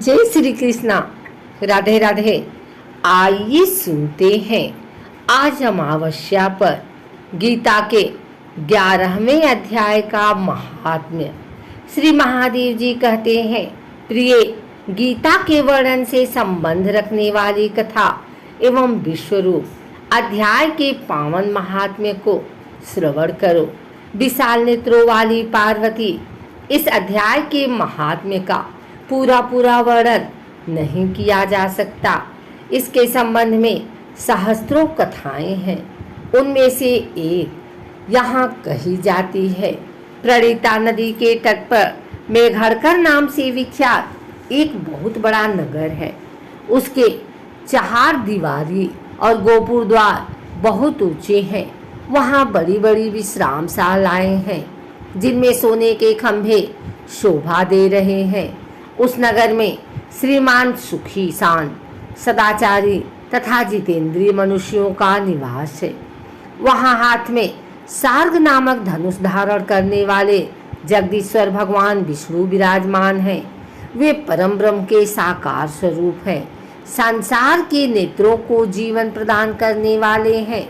जय श्री कृष्णा, राधे राधे। आइए सुनते हैं आज अमावस्या पर गीता के 11वें अध्याय का महात्म्य। श्री महादेव जी कहते हैं, प्रिय, गीता के वर्णन से संबंध रखने वाली कथा एवं विश्वरूप अध्याय के पावन महात्म्य को श्रवण करो। विशाल नेत्रों वाली पार्वती इस अध्याय के महात्म्य का पूरा वर्णन नहीं किया जा सकता। इसके संबंध में सहस्त्रों कथाएं हैं। उनमें से एक यहाँ कही जाती है। प्रणीता नदी के तट पर मेघड़कर नाम से विख्यात एक बहुत बड़ा नगर है। उसके 4 दीवारी और गोपुर द्वार बहुत ऊंचे हैं। वहाँ बड़ी बड़ी विश्रामशालाएं हैं जिनमें सोने के खंभे शोभा दे रहे हैं। उस नगर में श्रीमान सुखी शांत सदाचारी तथा जितेंद्रिय मनुष्यों का निवास है। वहाँ हाथ में सार्ग नामक धनुष धारण करने वाले जगदीश्वर भगवान विष्णु विराजमान हैं। वे परम ब्रह्म के साकार स्वरूप हैं। संसार के नेत्रों को जीवन प्रदान करने वाले हैं।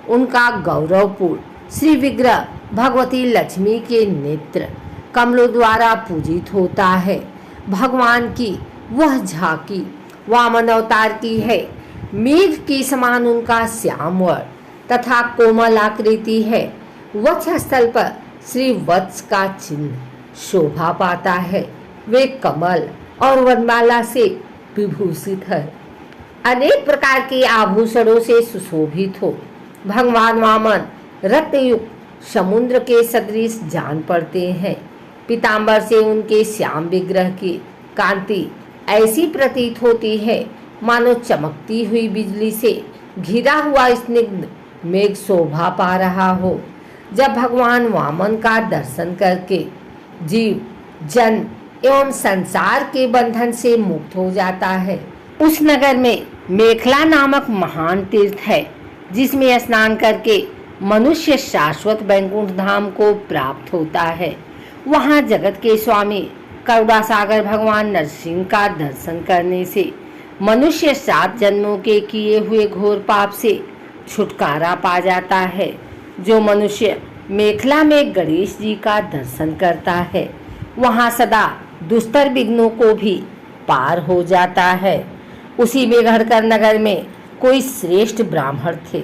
उनका गौरवपूर्ण श्री विग्रह भगवती लक्ष्मी के नेत्र कमलों द्वारा पूजित होता है। भगवान की वह झांकी वामन अवतार की है। मेघ के समान उनका श्याम वर्ण तथा कोमल आकृति है। वक्षस्थल पर श्री वत्स का चिन्ह शोभा पाता है। वे कमल और वनमाला से विभूषित है। अनेक प्रकार के आभूषणों से सुशोभित हो भगवान वामन रत्नयुक्त समुद्र के सदृश जान पड़ते हैं। पीतांबर से उनके श्याम विग्रह की कांति ऐसी प्रतीत होती है मानो चमकती हुई बिजली से घिरा हुआ स्निग्ध मेघ शोभा पा रहा हो। जब भगवान वामन का दर्शन करके जीव जन एवं संसार के बंधन से मुक्त हो जाता है। उस नगर में मेखला नामक महान तीर्थ है जिसमें स्नान करके मनुष्य शाश्वत वैकुंठ धाम को प्राप्त होता है। वहाँ जगत के स्वामी करुणा सागर भगवान नरसिंह का दर्शन करने से मनुष्य 7 जन्मों के किए हुए घोर पाप से छुटकारा पा जाता है। जो मनुष्य मेखला में गणेश जी का दर्शन करता है वहाँ सदा दुस्तर विघ्नों को भी पार हो जाता है। उसी मेघड़कर नगर में कोई श्रेष्ठ ब्राह्मण थे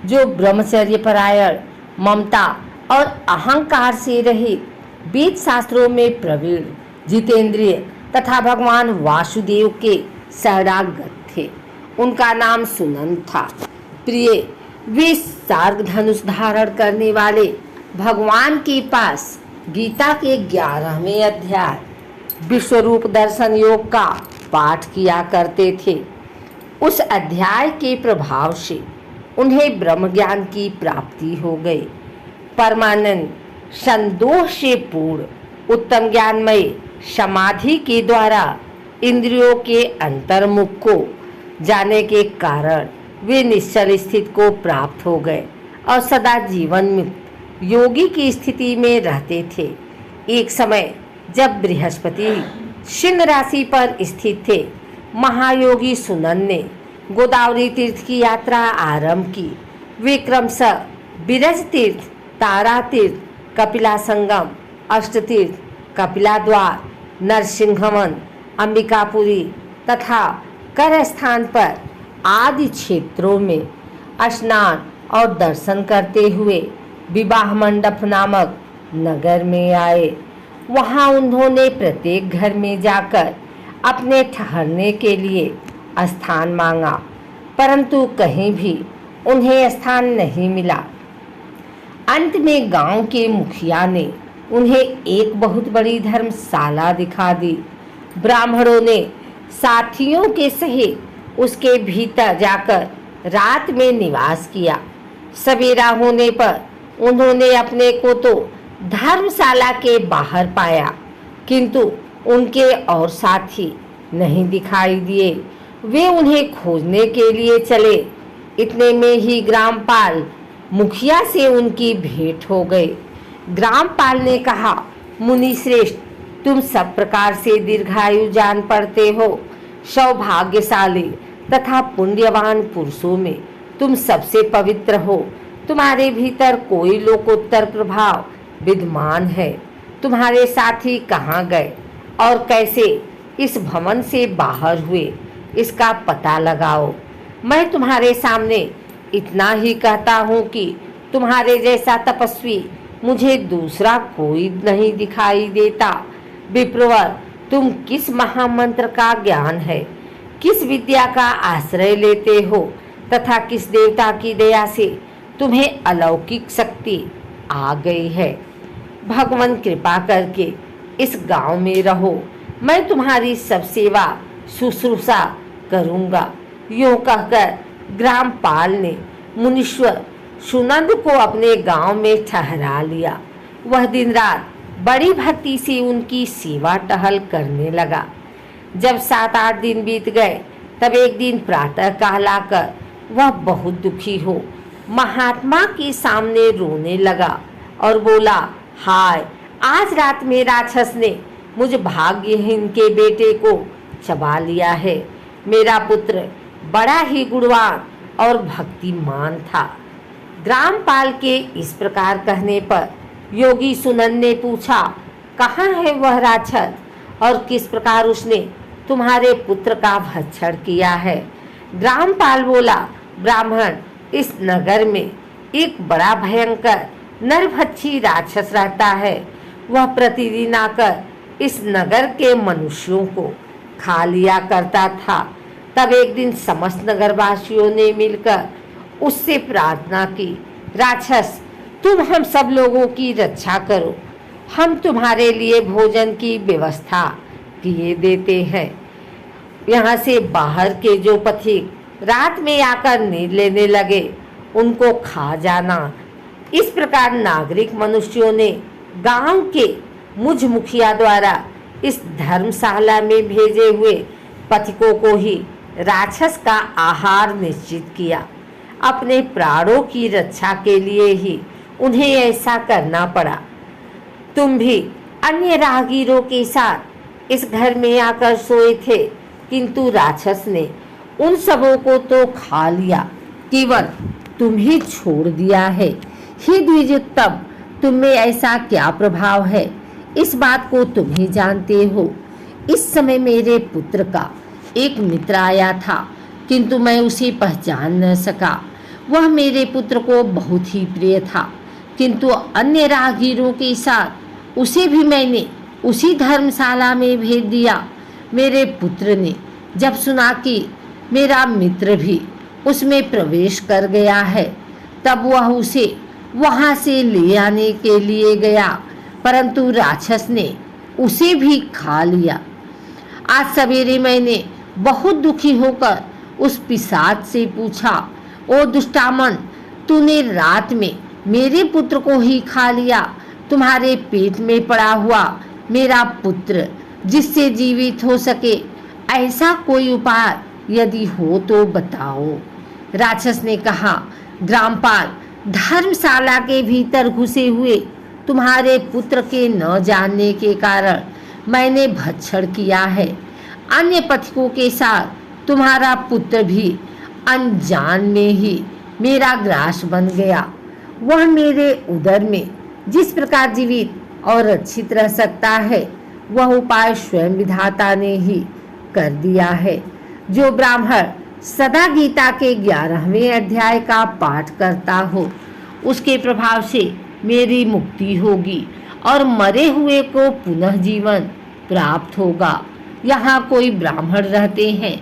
जो ब्रह्मचर्य परायण, ममता और अहंकार से रहित, वेद शास्त्रों में प्रवीण, जितेंद्रिय तथा भगवान वासुदेव के शरणागत थे। उनका नाम सुनंद था। प्रिय, वे सार्ग धनुष धारण करने वाले भगवान के पास गीता के 11वें अध्याय विश्वरूप दर्शन योग का पाठ किया करते थे। उस अध्याय के प्रभाव से उन्हें ब्रह्म ज्ञान की प्राप्ति हो गई। परमानंद संदोष से पूर्ण उत्तम ज्ञानमय समाधि के द्वारा इंद्रियों के अंतर्मुख को जाने के कारण वे निश्चल स्थिति को प्राप्त हो गए और सदा जीवन मुक्त योगी की स्थिति में रहते थे। एक समय जब बृहस्पति सिंह राशि पर स्थित थे, महायोगी सुनंद ने गोदावरी तीर्थ की यात्रा आरंभ की। वे क्रमशः बिरज तीर्थ, तारा तीर्थ, कपिला संगम, अष्टतीर्थ, कपिला द्वार, नरसिंहवन, अंबिकापुरी तथा कर स्थान पर आदि क्षेत्रों में स्नान और दर्शन करते हुए विवाह मंडप नामक नगर में आए। वहाँ उन्होंने प्रत्येक घर में जाकर अपने ठहरने के लिए स्थान मांगा, परंतु कहीं भी उन्हें स्थान नहीं मिला। अंत में गांव के मुखिया ने उन्हें एक बहुत बड़ी धर्मशाला दिखा दी। ब्राह्मणों ने साथियों के सहित उसके भीतर जाकर रात में निवास किया। सवेरा होने पर उन्होंने अपने को तो धर्मशाला के बाहर पाया, किंतु उनके और साथी नहीं दिखाई दिए। वे उन्हें खोजने के लिए चले। इतने में ही ग्रामपाल मुखिया से उनकी भेंट हो गई। ग्रामपाल ने कहा, मुनि श्रेष्ठ, तुम सब प्रकार से दीर्घायु जान पड़ते हो। सौभाग्यशाली तथा पुण्यवान पुरुषों में तुम सबसे पवित्र हो। तुम्हारे भीतर कोई लोकोत्तर प्रभाव विद्यमान है। तुम्हारे साथी कहाँ गए और कैसे इस भवन से बाहर हुए, इसका पता लगाओ। मैं तुम्हारे सामने इतना ही कहता हूँ कि तुम्हारे जैसा तपस्वी मुझे दूसरा कोई नहीं दिखाई देता। विप्रवर, तुम किस महामंत्र का ज्ञान है, किस विद्या का आश्रय लेते हो तथा किस देवता की दया से तुम्हें अलौकिक शक्ति आ गई है। भगवान कृपा करके इस गांव में रहो, मैं तुम्हारी सब सेवा शुश्रूषा करूँगा। यूँ कहकर ग्रामपाल ने मुनीश्वर सुनंद को अपने गांव में ठहरा लिया। वह दिन रात बड़ी भक्ति से उनकी सेवा टहल करने लगा। जब 7-8 दिन बीत गए तब एक दिन प्रातः काल आकर वह बहुत दुखी हो महात्मा के सामने रोने लगा और बोला, हाय, आज रात में राक्षस ने मुझ भाग्यहीन के बेटे को चबा लिया है। मेरा पुत्र बड़ा ही गुणवान और भक्तिमान था। ग्रामपाल के इस प्रकार कहने पर योगी सुनंद ने पूछा, कहाँ है वह राक्षस और किस प्रकार उसने तुम्हारे पुत्र का भक्षण किया है। ग्रामपाल बोला, ब्राह्मण, इस नगर में एक बड़ा भयंकर नरभक्षी राक्षस रहता है। वह प्रतिदिन आकर इस नगर के मनुष्यों को खा लिया करता था। तब एक दिन समस्त नगरवासियों ने मिलकर उससे प्रार्थना की, राक्षस, तुम हम सब लोगों की रक्षा करो, हम तुम्हारे लिए भोजन की व्यवस्था किए देते हैं। यहाँ से बाहर के जो पथिक रात में आकर नींद लेने लगे उनको खा जाना। इस प्रकार नागरिक मनुष्यों ने गांव के मुझ मुखिया द्वारा इस धर्मशाला में भेजे हुए पथिकों को ही राक्षस का आहार निश्चित किया। अपने प्राणों की रक्षा के लिए ही उन्हें ऐसा करना पड़ा। तुम भी अन्य राहगीरों के साथ इस घर में आकर सोए थे, किंतु राक्षस ने उन सबों को तो खा लिया, केवल तुम ही छोड़ दिया है। हे द्विजोत्तम, तुम में ऐसा क्या प्रभाव है, इस बात को तुम ही जानते हो। इस समय मेरे पुत्र का एक मित्र आया था, किंतु मैं उसे पहचान न सका। वह मेरे पुत्र को बहुत ही प्रिय था, किंतु अन्य राहगीरों के साथ उसे भी मैंने उसी धर्मशाला में भेज दिया। मेरे पुत्र ने जब सुना कि मेरा मित्र भी उसमें प्रवेश कर गया है, तब वह उसे वहाँ से ले आने के लिए गया, परंतु राक्षस ने उसे भी खा लिया। आज सवेरे मैंने बहुत दुखी होकर उस पिशाच से पूछा, ओ दुष्टामन, तूने रात में मेरे पुत्र को ही खा लिया। तुम्हारे पेट में पड़ा हुआ मेरा पुत्र जिससे जीवित हो सके, ऐसा कोई उपाय यदि हो तो बताओ। राक्षस ने कहा, ग्रामपाल, धर्मशाला के भीतर घुसे हुए तुम्हारे पुत्र के न जानने के कारण मैंने भक्षण किया है। अन्य पथिकों के साथ तुम्हारा पुत्र भी अनजान में ही मेरा ग्रास बन गया। वह मेरे उदर में जिस प्रकार जीवित और रक्षित रह सकता है, वह उपाय स्वयं विधाता ने ही कर दिया है। जो ब्राह्मण सदा गीता के 11वें अध्याय का पाठ करता हो, उसके प्रभाव से मेरी मुक्ति होगी और मरे हुए को पुनः जीवन प्राप्त होगा। यहाँ कोई ब्राह्मण रहते हैं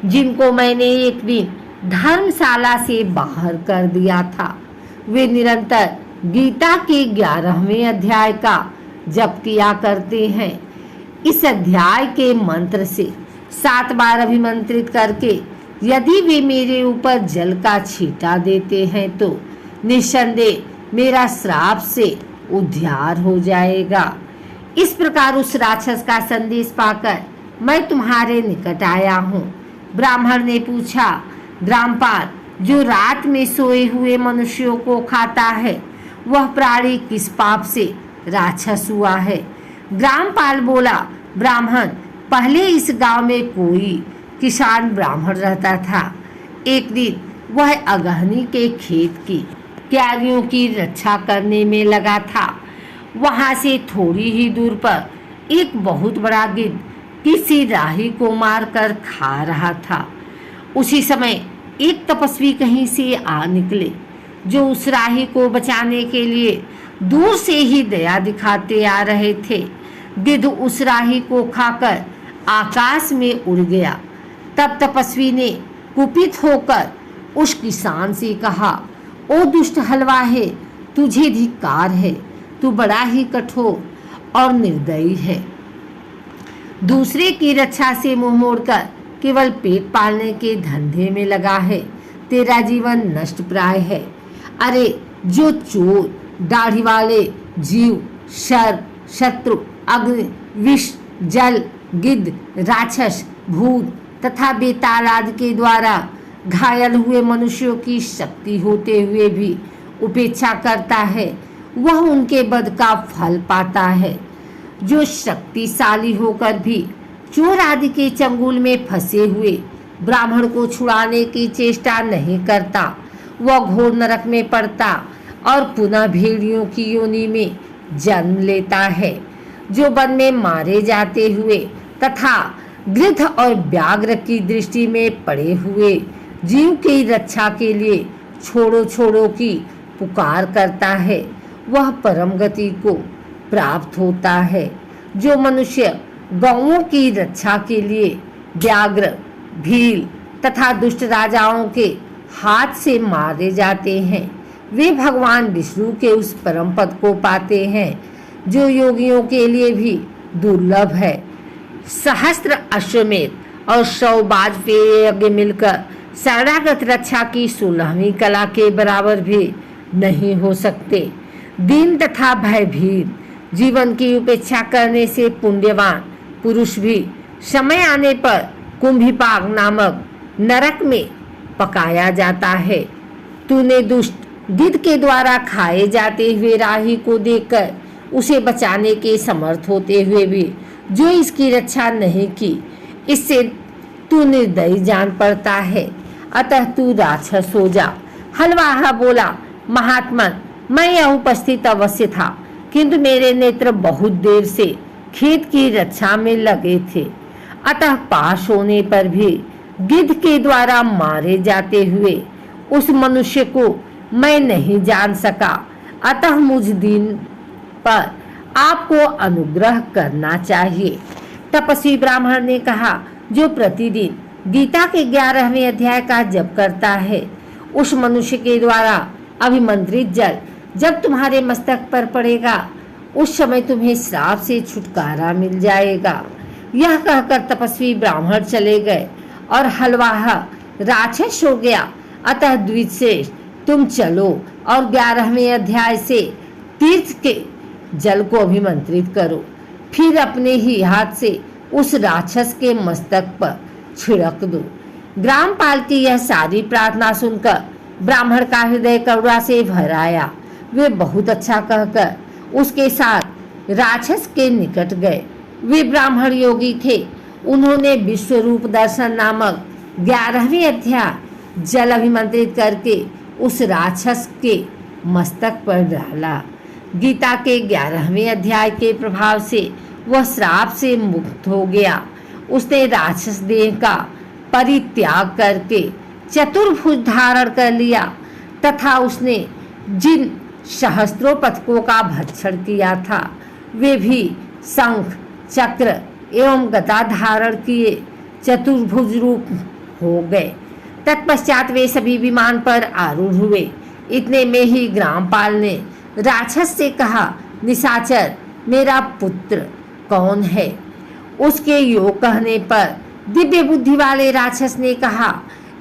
जिनको मैंने एक दिन धर्मशाला से बाहर कर दिया था। वे निरंतर गीता के 11वें अध्याय का जप किया करते हैं। इस अध्याय के मंत्र से 7 बार अभिमंत्रित करके यदि वे मेरे ऊपर जल का छींटा देते हैं तो निस्संदेह मेरा श्राप से उद्धार हो जाएगा। इस प्रकार उस राक्षस का संदेश पाकर मैं तुम्हारे निकट आया हूँ। ब्राह्मण ने पूछा, ग्रामपाल, जो रात में सोए हुए मनुष्यों को खाता है, वह प्राणी किस पाप से राक्षस हुआ है? ग्रामपाल बोला, ब्राह्मण, पहले इस गांव में कोई किसान ब्राह्मण रहता था। एक दिन वह अगहनी के खेत की क्यारियों की रक्षा करने में लगा था। वहां से थोड़ी ही दूर पर एक बहुत बड़ा गिद्ध किसी राही को मारकर खा रहा था। उसी समय एक तपस्वी कहीं से आ निकले, जो उस राही को बचाने के लिए दूर से ही दया दिखाते आ रहे थे। गिद्ध उस राही को खाकर आकाश में उड़ गया। तब तपस्वी ने कुपित होकर उस किसान से कहा, ओ दुष्ट हलवाहे, तुझे धिक्कार है, तू बड़ा ही कठोर और निर्दयी है। दूसरे की रक्षा से मुंह मोड़कर केवल पेट पालने के धंधे में लगा है। तेरा जीवन नष्ट प्राय है। अरे जो चोर, दाढ़ी वाले, जीव, सर्प, शत्रु, अग्नि, विष, जल, गिद्ध, राक्षस, भूत तथा बेताल आदि के द्वारा घायल हुए मनुष्यों की शक्ति होते हुए भी उपेक्षा करता है, वह उनके बद का फल पाता है। जो शक्तिशाली होकर भी चोर आदि के चंगुल में फंसे हुए ब्राह्मण को छुड़ाने की चेष्टा नहीं करता, वह घोर नरक में पड़ता और पुनः भेड़ियों की योनि में जन्म लेता है। जो वन में मारे जाते हुए तथा गिद्ध और व्याघ्र की दृष्टि में पड़े हुए जीव की रक्षा के लिए छोड़ो छोड़ो की पुकार करता है, वह परम गति को प्राप्त होता है। जो मनुष्य गौओं की रक्षा के लिए व्याघ्र, भील तथा दुष्ट राजाओं के हाथ से मारे जाते हैं, वे भगवान विष्णु के उस परम पद को पाते हैं, जो योगियों के लिए भी दुर्लभ है। सहस्त्र अश्वमेध और 100 वाजपेयी यज्ञ मिलकर शरणागत रक्षा की 16वीं कला के बराबर भी नहीं हो सकते। दीन तथा भयभीत जीवन की उपेक्षा करने से पुण्यवान पुरुष भी समय आने पर कुंभिपाक नामक नरक में पकाया जाता है। तूने दुष्ट गिद्ध के द्वारा खाए जाते हुए राही को देखकर उसे बचाने के समर्थ होते हुए भी जो इसकी रक्षा नहीं की, इससे तू निर्दयी जान पड़ता है, अतः तू राक्षस हो जा। हलवाहा बोला, महात्मन, मैं यहाँ उपस्थित अवश्य था, किंतु मेरे नेत्र बहुत देर से खेत की रक्षा में लगे थे, अतः पास होने पर भी गिद्ध के द्वारा मारे जाते हुए उस मनुष्य को मैं नहीं जान सका, अतः मुझ दिन पर आपको अनुग्रह करना चाहिए। तपस्वी ब्राह्मण ने कहा, जो प्रतिदिन गीता के 11वें अध्याय का जप करता है, उस मनुष्य के द्वारा अभिमंत्रित जल जब तुम्हारे मस्तक पर पड़ेगा, उस समय तुम्हें श्राप से छुटकारा मिल जाएगा। यह कहकर तपस्वी ब्राह्मण चले गए और हलवाहा राक्षस हो गया। अतः द्विजश्रेष्ठ, तुम चलो और 11वें अध्याय से तीर्थ के जल को अभिमंत्रित करो, फिर अपने ही हाथ से उस राक्षस के मस्तक पर छिड़क दो। ग्रामपाल की यह सारी प्रार्थना सुनकर ब्राह्मण का हृदय करुणा से भर आया। वे बहुत अच्छा कहकर उसके साथ राक्षस के निकट गए। वे ब्राह्मण योगी थे। उन्होंने विश्वरूप दर्शन नामक 11वें अध्याय जल अभिमंत्रित करके उस राक्षस के मस्तक पर डाला। गीता के 11वें अध्याय के प्रभाव से वह श्राप से मुक्त हो गया। उसने राक्षस देह का परित्याग करके चतुर्भुज धारण कर लिया तथा उसने जिन सहस्त्रों पथकों का भक्षण किया था, वे भी शंख, चक्र एवं गदा धारण किए चतुर्भुज रूप हो गए। तत्पश्चात वे सभी विमान पर आरूढ़ हुए। इतने में ही ग्रामपाल ने राक्षस से कहा, निशाचर, मेरा पुत्र कौन है? उसके योग कहने पर दिव्य बुद्धि वाले राक्षस ने कहा,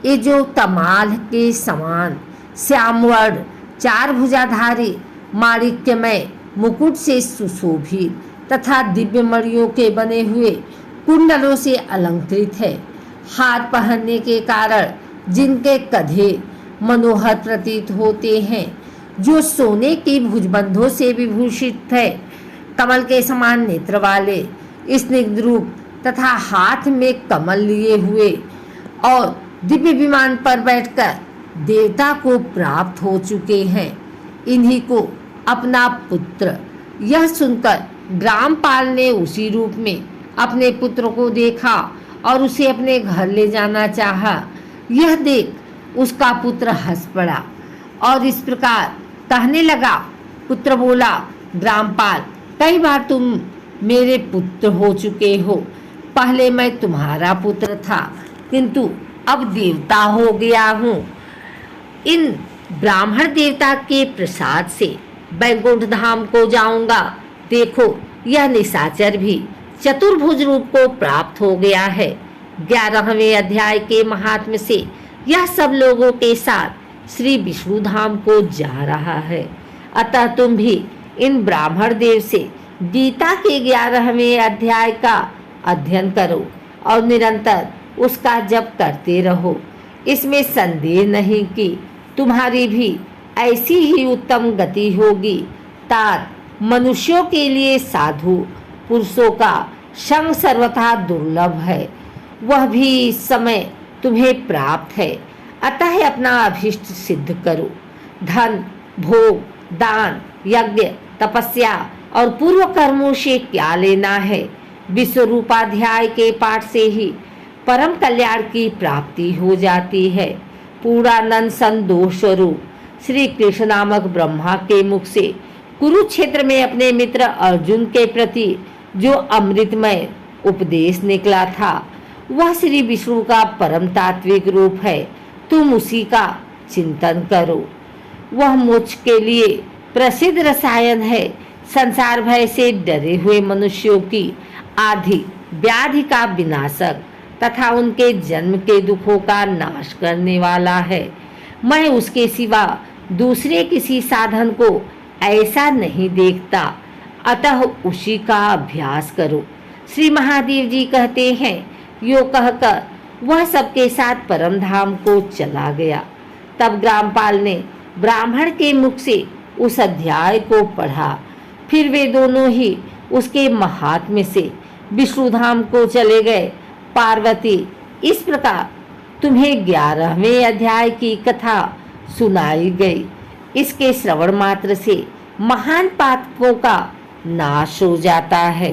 ये जो तमाल के समान श्यामवर्ण 4 भुजाधारी माणिक्यमय मुकुट से सुशोभित तथा दिव्य मणियों के बने हुए कुंडलों से अलंकृत है। हाथ पहनने के कारण जिनके कंधे मनोहर प्रतीत होते हैं, जो सोने की भुजबंधों से विभूषित है, कमल के समान नेत्र वाले स्निग्ध रूप तथा हाथ में कमल लिए हुए और दिव्य विमान पर बैठकर देवता को प्राप्त हो चुके हैं। इन्हीं को अपना पुत्र। यह सुनकर ग्रामपाल ने उसी रूप में अपने पुत्र को देखा और उसे अपने घर ले जाना चाहा। यह देख उसका पुत्र हंस पड़ा और इस प्रकार कहने लगा। पुत्र बोला, ग्रामपाल, कई बार तुम मेरे पुत्र हो चुके हो। पहले मैं तुम्हारा पुत्र था, किंतु अब देवता हो गया हूँ। इन ब्राह्मण देवता के प्रसाद से बैकुंठ धाम को जाऊंगा। देखो, यह निशाचर भी चतुर्भुज रूप को प्राप्त हो गया है। 11वें अध्याय के महात्म्य से यह सब लोगों के साथ श्री विष्णु धाम को जा रहा है। अतः तुम भी इन ब्राह्मण देव से गीता के 11वें अध्याय का अध्ययन करो और निरंतर उसका जप करते रहो। इसमें संदेह नहीं कि तुम्हारी भी ऐसी ही उत्तम गति होगी। तात मनुष्यों के लिए साधु पुरुषों का संग सर्वथा दुर्लभ है, वह भी इस समय तुम्हें प्राप्त है। अतः अपना अभीष्ट सिद्ध करो। धन, भोग, दान, यज्ञ, तपस्या और पूर्व कर्मों से क्या लेना है। विश्वरूपाध्याय के पाठ से ही परम कल्याण की प्राप्ति हो जाती है। पूर्णानंद संतोष स्वरूप श्री कृष्ण नामक ब्रह्मा के मुख से कुरुक्षेत्र में अपने मित्र अर्जुन के प्रति जो अमृतमय उपदेश निकला था, वह श्री विष्णु का परम तात्विक रूप है। तुम उसी का चिंतन करो। वह मोक्ष के लिए प्रसिद्ध रसायन है। संसार भय से डरे हुए मनुष्यों की आदि व्याधि का विनाशक तथा उनके जन्म के दुखों का नाश करने वाला है। मैं उसके सिवा दूसरे किसी साधन को ऐसा नहीं देखता, अतः उसी का अभ्यास करो। श्री महादेव जी कहते हैं, यो कहकर वह सबके साथ परम धाम को चला गया। तब ग्रामपाल ने ब्राह्मण के मुख से उस अध्याय को पढ़ा। फिर वे दोनों ही उसके महात्म्य से विष्णु धाम को चले गए। पार्वती, इस प्रकार तुम्हें 11वें अध्याय की कथा सुनाई गई। इसके श्रवण मात्र से महान पातकों का नाश हो जाता है।